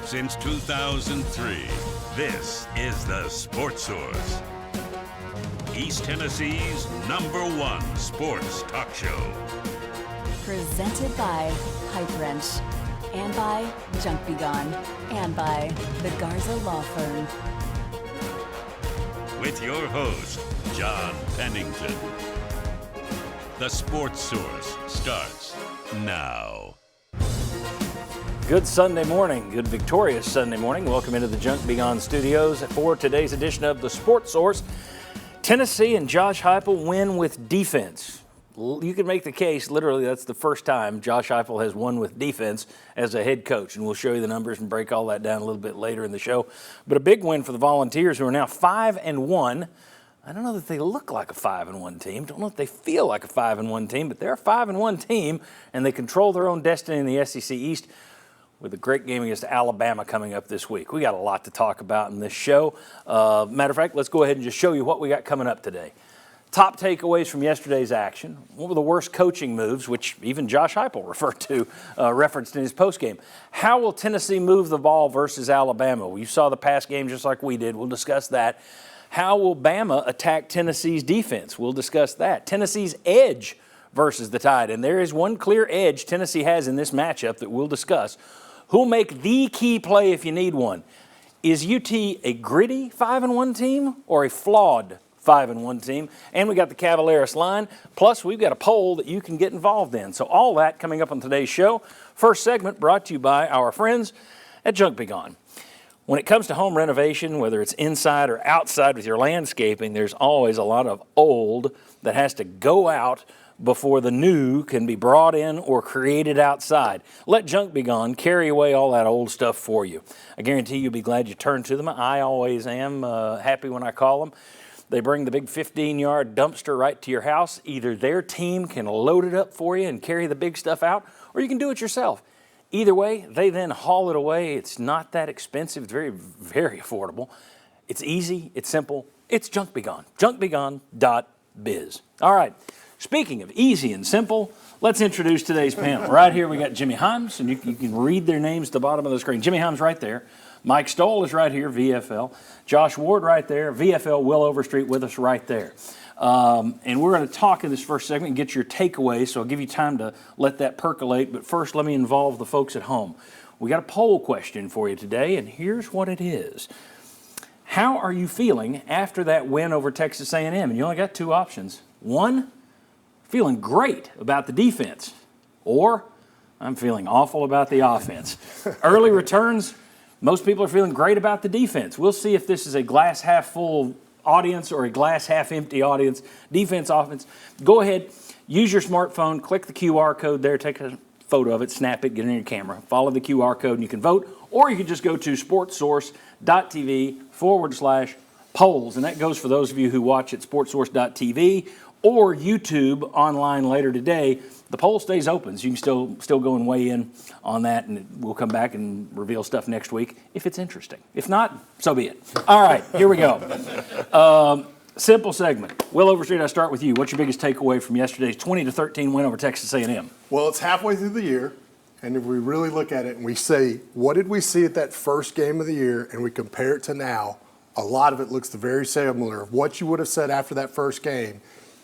Since 2003, this is the Sports Source, East Tennessee's #1 sports talk show. Presented by Pipe Wrench, and by Junk Be Gone, and by the Garza Law Firm. With your host, John Pennington. The Sports Source starts now. Good Sunday morning, good victorious Sunday morning. Welcome into the Junk Be Gone studios for today's edition of the Sports Source. Tennessee and Josh Heupel win with defense. You can make the case, literally, that's the first time Josh Heupel has won with defense as a head coach, and we'll show you the numbers and break all that down a little bit later in the show. But a big win for the Volunteers, who are now 5-1. I don't know that they look like a 5-1 team. Don't know if they feel like a 5-1 team, but they're a 5-1 team, and they control their own destiny in the SEC East with a great game against Alabama coming up this week. We got a lot to talk about in this show. Matter of fact, let's go ahead and just show you what we got coming up today. Top takeaways from yesterday's action. What were the worst coaching moves, which even Josh Heupel referenced in his postgame? How will Tennessee move the ball versus Alabama? Well, you saw the pass game just like we did. We'll discuss that. How will Bama attack Tennessee's defense? We'll discuss that. Tennessee's edge versus the Tide. And there is one clear edge Tennessee has in this matchup that we'll discuss. Who'll make the key play if you need one? Is UT a gritty 5-1 team or a flawed 5-1 team? And we got the Cavaleros line, plus we've got a poll that you can get involved in. So all that coming up on today's show. First segment brought to you by our friends at Junk Be Gone. When it comes to home renovation, whether it's inside or outside with your landscaping, there's always a lot of old that has to go out before the new can be brought in or created outside. Let Junk Be Gone carry away all that old stuff for you. I guarantee you'll be glad you turned to them. I always am happy when I call them. They bring the big 15-yard dumpster right to your house. Either their team can load it up for you and carry the big stuff out, or you can do it yourself. Either way, they then haul it away. It's not that expensive. It's very, very affordable. It's easy. It's simple. It's Junk Be Gone. junkbegone.biz. All right. Speaking of easy and simple, let's introduce today's panel. Right here we got Jimmy Himes, and you can read their names at the bottom of the screen. Jimmy Himes right there. Mike Stoll is right here, VFL. Josh Ward right there, VFL. Will Overstreet with us right there. And we're going to talk in this first segment and get your takeaways, so I'll give you time to let that percolate. But first, let me involve the folks at home. We got a poll question for you today, and here's what it is. How are you feeling after that win over Texas A&M? And you only got two options. One, feeling great about the defense, or I'm feeling awful about the offense. Early returns, most people are feeling great about the defense. We'll see if this is a glass half full audience or a glass half empty audience. Defense, offense. Go ahead, use your smartphone, click the QR code there, take a photo of it, snap it, get it in your camera, follow the QR code, and you can vote. Or you can just go to sportsource.tv/polls, and that goes for those of you who watch at sportsource.tv or YouTube online later today. The poll stays open, so you can still go and weigh in on that, and we'll come back and reveal stuff next week if it's interesting. If not, so be it. All right, here we go. Simple segment. Will Overstreet, I start with you. What's your biggest takeaway from yesterday's 20-13 win over Texas A&M? Well, it's halfway through the year, and if we really look at it and we say, what did we see at that first game of the year, and we compare it to now, a lot of it looks very similar. What you would have said after that first game,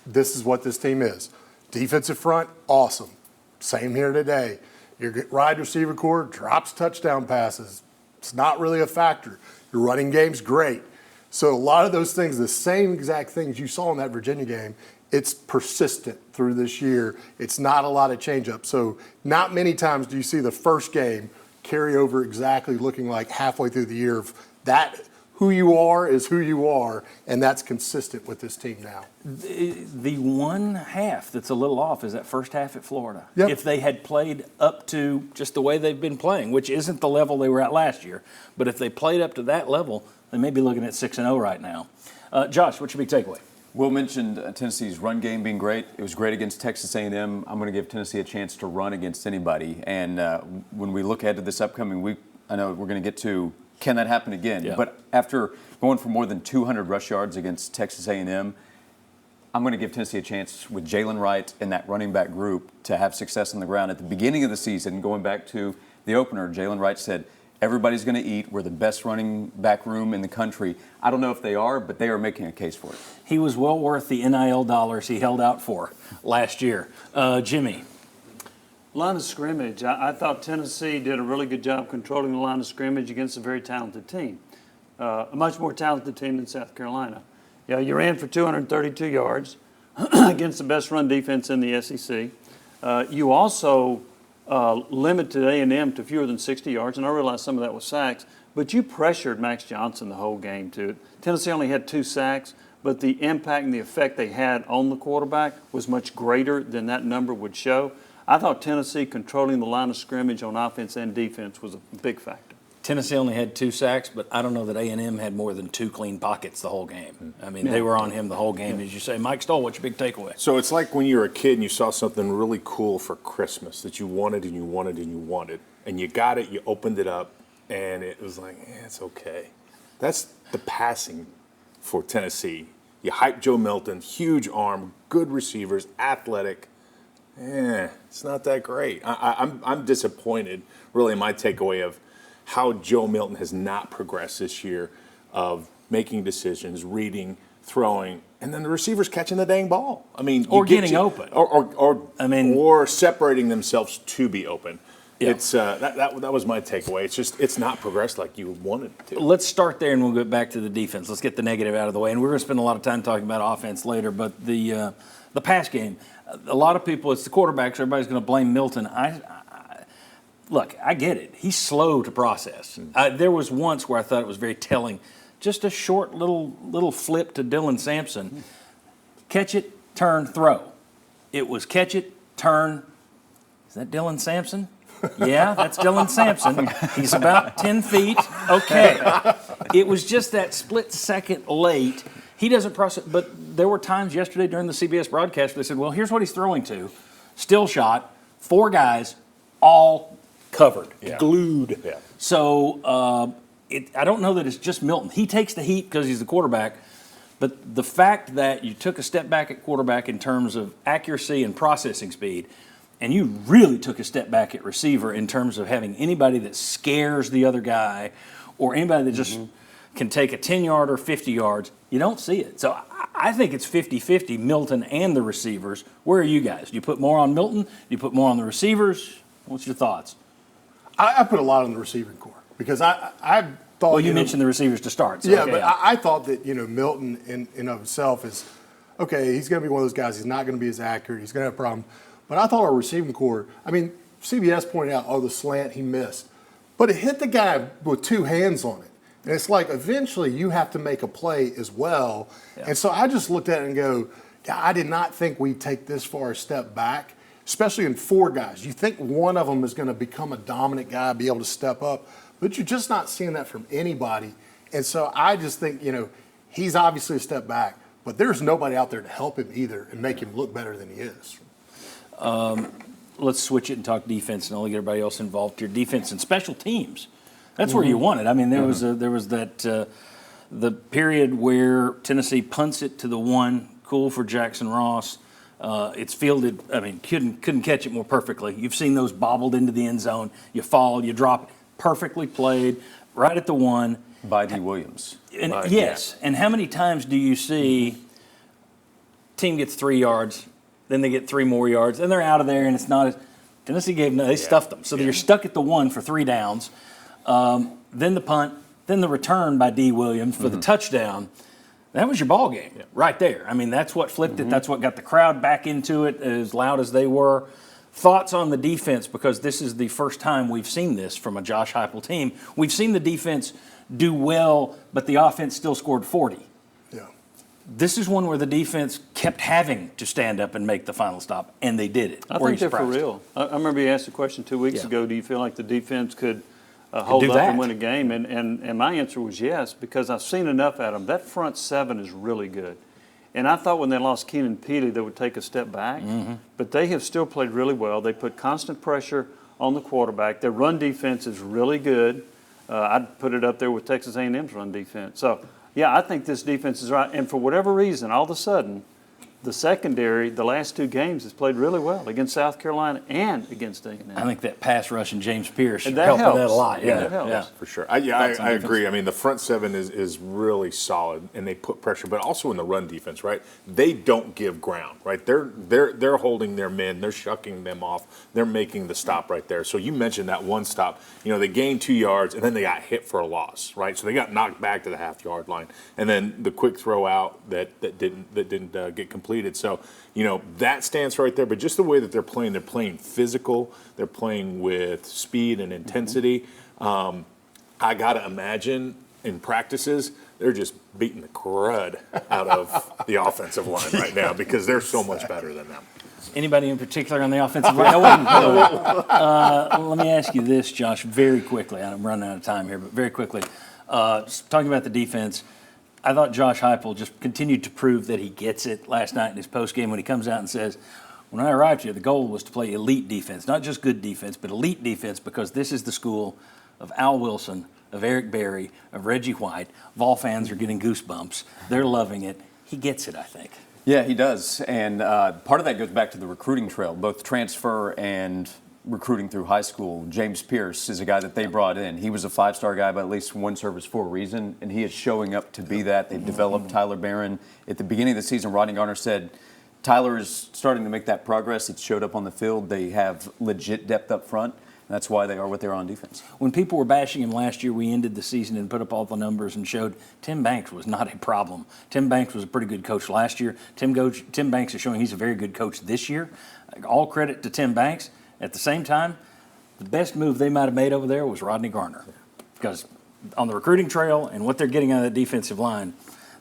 this is what this team is. Defensive front, awesome. Same here today. Your wide receiver core drops touchdown passes. It's not really a factor. Your running game's great. So a lot of those things, the same exact things you saw in that Virginia game, it's persistent through this year. It's not a lot of change up. So not many times do you see the first game carry over exactly looking like halfway through the year of that. Who you are is who you are, and that's consistent with this team now. The one half that's a little off is that first half at Florida. Yep. If they had played up to just the way they've been playing, which isn't the level they were at last year, but if they played up to that level, they may be looking at 6-0 right now. Josh, what's your big takeaway? Will mentioned Tennessee's run game being great. It was great against Texas A&M. I'm going to give Tennessee a chance to run against anybody. And when we look ahead to this upcoming week, I know we're going to get to can that happen again? Yeah. But after going for more than 200 rush yards against Texas A&M, I'm going to give Tennessee a chance with Jalen Wright and that running back group to have success on the ground. At the beginning of the season, going back to the opener, Jalen Wright said, everybody's going to eat. We're the best running back room in the country. I don't know if they are, but they are making a case for it. He was well worth the NIL dollars he held out for last year. Jimmy. Line of scrimmage. I thought Tennessee did a really good job controlling the line of scrimmage against a very talented team, a much more talented team than South Carolina. Yeah, you ran for 232 yards against the best run defense in the SEC. You also limited A&M to fewer than 60 yards, and I realize some of that was sacks, but you pressured Max Johnson the whole game, too. Tennessee only had 2 sacks, but the impact and the effect they had on the quarterback was much greater than that number would show. I thought Tennessee controlling the line of scrimmage on offense and defense was a big factor. Tennessee only had 2 sacks, but I don't know that A&M had more than 2 clean pockets the whole game. I mean, they were on him the whole game, as you say. Mike Stoll, what's your big takeaway? So it's like when you were a kid and you saw something really cool for Christmas that you wanted and you wanted and you wanted, and you got it, you opened it up, and it was like, it's okay. That's the passing for Tennessee. You hype Joe Milton, huge arm, good receivers, athletic. It's not that great. I'm disappointed, really, in my takeaway of how Joe Milton has not progressed this year of making decisions, reading, throwing, and then the receivers catching the dang ball. I mean, or getting open, or separating themselves to be open. Yeah. It's that was my takeaway. It's not progressed like you wanted it to. Let's start there, and we'll get back to the defense. Let's get the negative out of the way, and we're going to spend a lot of time talking about offense later. But the pass game, a lot of people, it's the quarterbacks. Everybody's going to blame Milton. Look, I get it. He's slow to process. There was once where I thought it was very telling. Just a short little flip to Dylan Sampson. Catch it, turn, throw. It was catch it, turn. Is that Dylan Sampson? Yeah, that's Dylan Sampson. He's about 10 feet. Okay. It was just that split second late. He doesn't process. But there were times yesterday during the CBS broadcast where they said, well, here's what he's throwing to. Still shot, 4 guys, all covered, glued. Yeah. So I don't know that it's just Milton. He takes the heat because he's the quarterback, but the fact that you took a step back at quarterback in terms of accuracy and processing speed, and you really took a step back at receiver in terms of having anybody that scares the other guy or anybody that just can take a 10-yard or 50 yards, you don't see it. So I think it's 50-50, Milton and the receivers. Where are you guys? Do you put more on Milton? Do you put more on the receivers? What's your thoughts? I put a lot on the receiving core because I thought. Well, you mentioned the receivers to start. So yeah, but I thought that Milton in of himself is okay. He's going to be one of those guys. He's not going to be as accurate. He's going to have a problem. But I thought our receiving core. I mean, CBS pointed out, the slant he missed, but it hit the guy with 2 hands on it, and it's like eventually you have to make a play as well. Yeah. And so I just looked at it and go, I did not think we'd take this far a step back. Especially in 4 guys. You think one of them is going to become a dominant guy, be able to step up, but you're just not seeing that from anybody. And so I just think, he's obviously a step back, but there's nobody out there to help him either and make him look better than he is. Let's switch it and talk defense, and I'll get everybody else involved here. Defense and special teams. That's where you want it. I mean, there was that the period where Tennessee punts it to the 1, cool for Jackson Ross. It's fielded, couldn't catch it more perfectly. You've seen those bobbled into the end zone. You fall, you drop it. Perfectly played, right at the 1. By D. Williams. And and how many times do you see team gets 3 yards, then they get 3 more yards, and they're out of there, and it's not as – Tennessee they stuffed them. So you're stuck at the 1 for 3 downs. Then the punt, then the return by D. Williams for the touchdown. That was your ball game right there. I mean, that's what flipped it. That's what got the crowd back into it as loud as they were. Thoughts on the defense, because this is the first time we've seen this from a Josh Heupel team. We've seen the defense do well, but the offense still scored 40. Yeah. This is one where the defense kept having to stand up and make the final stop, and they did it. I think they're for real. I remember you asked the question 2 weeks ago, do you feel like the defense could hold up and win a game? And my answer was yes, because I've seen enough at them. That front 7 is really good. And I thought when they lost Keenan Peely, they would take a step back. But they have still played really well. They put constant pressure on the quarterback. Their run defense is really good. I'd put it up there with Texas A&M's run defense. So, yeah, I think this defense is right. And for whatever reason, all of a sudden, the secondary, the last two games, has played really well against South Carolina and against A&M. I think that pass rush and James Pierce And that helped with helps. that a lot. Yeah, that helps. For sure. I agree. I mean, the front seven is really solid, and they put pressure, but also in the run defense, right? They don't give ground, right? They're holding their men, they're shucking them off, they're making the stop right there. So you mentioned that one stop. You know, they gained 2 yards, and then they got hit for a loss, right? So they got knocked back to the half-yard line, and then the quick throw out that didn't get completed. So, you know, that stance right there. But just the way that they're playing physical, they're playing with speed and intensity. I gotta imagine in practices they're just beating the crud out of the offensive line right now because they're so much better than them. Anybody in particular on the offensive line? Let me ask you this, Josh, very quickly. I'm running out of time here, but very quickly. Talking about the defense, I thought Josh Heupel just continued to prove that he gets it last night in his postgame when he comes out and says, when I arrived here, the goal was to play elite defense, not just good defense, but elite defense, because this is the school of Al Wilson, of Eric Berry, of Reggie White. Vol fans are getting goosebumps. They're loving it. He gets it, I think. Yeah, he does. And part of that goes back to the recruiting trail, both transfer and recruiting through high school. James Pierce is a guy that they brought in. He was a five-star guy by at least one service for a reason, and he is showing up to be that. They've developed Tyler Barron. At the beginning of the season, Rodney Garner said, Tyler is starting to make that progress. It showed up on the field. They have legit depth up front. And that's why they are what they are on defense. When people were bashing him last year, we ended the season and put up all the numbers and showed Tim Banks was not a problem. Tim Banks was a pretty good coach last year. Tim Banks is showing he's a very good coach this year. All credit to Tim Banks. At the same time, the best move they might have made over there was Rodney Garner. Because on the recruiting trail and what they're getting out of the defensive line,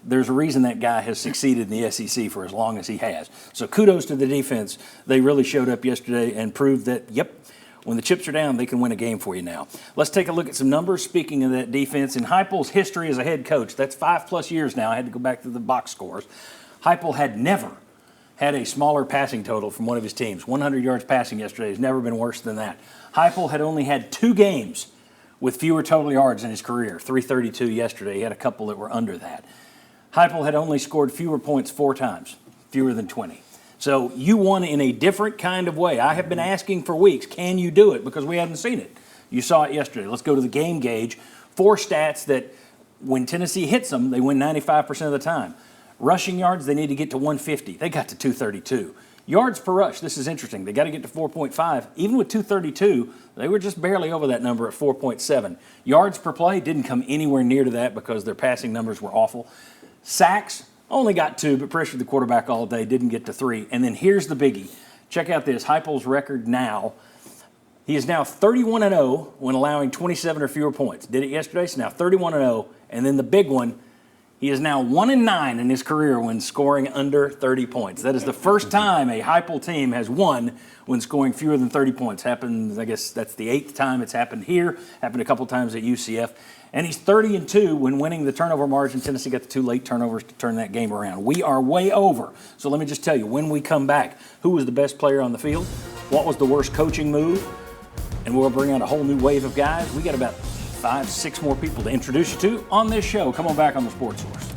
there's a reason that guy has succeeded in the SEC for as long as he has. So kudos to the defense. They really showed up yesterday and proved that, yep, when the chips are down, they can win a game for you now. Let's take a look at some numbers. Speaking of that defense, in Heupel's history as a head coach, that's 5+ years now. I had to go back to the box scores. Heupel had never had a smaller passing total from one of his teams. 100 yards passing yesterday has never been worse than that. Heupel had only had 2 games with fewer total yards in his career. 332 yesterday. He had a couple that were under that. Heupel had only scored fewer points 4 times, fewer than 20. So you won in a different kind of way. I have been asking for weeks, can you do it? Because we haven't seen it. You saw it yesterday. Let's go to the game gauge. 4 stats that when Tennessee hits them, they win 95% of the time. Rushing yards, they need to get to 150. They got to 232. Yards per rush, this is interesting. They got to get to 4.5. Even with 232, they were just barely over that number at 4.7. Yards per play didn't come anywhere near to that because their passing numbers were awful. Sacks, only got 2, but pressured the quarterback all day, didn't get to 3. And then here's the biggie. Check out this. Heupel's record now. He is now 31-0 when allowing 27 or fewer points. Did it yesterday, so now 31-0. And then the big one, he is now 1-9 in his career when scoring under 30 points. That is the first time a Heupel team has won when scoring fewer than 30 points. Happened, I guess that's the 8th time it's happened here. Happened a couple times at UCF. And he's 30-2 when winning the turnover margin. Tennessee got the 2 late turnovers to turn that game around. We are way over. So let me just tell you, when we come back, who was the best player on the field? What was the worst coaching move? And we'll bring out a whole new wave of guys. We got about 5-6 more people to introduce you to on this show. Come on back on the Sports Source.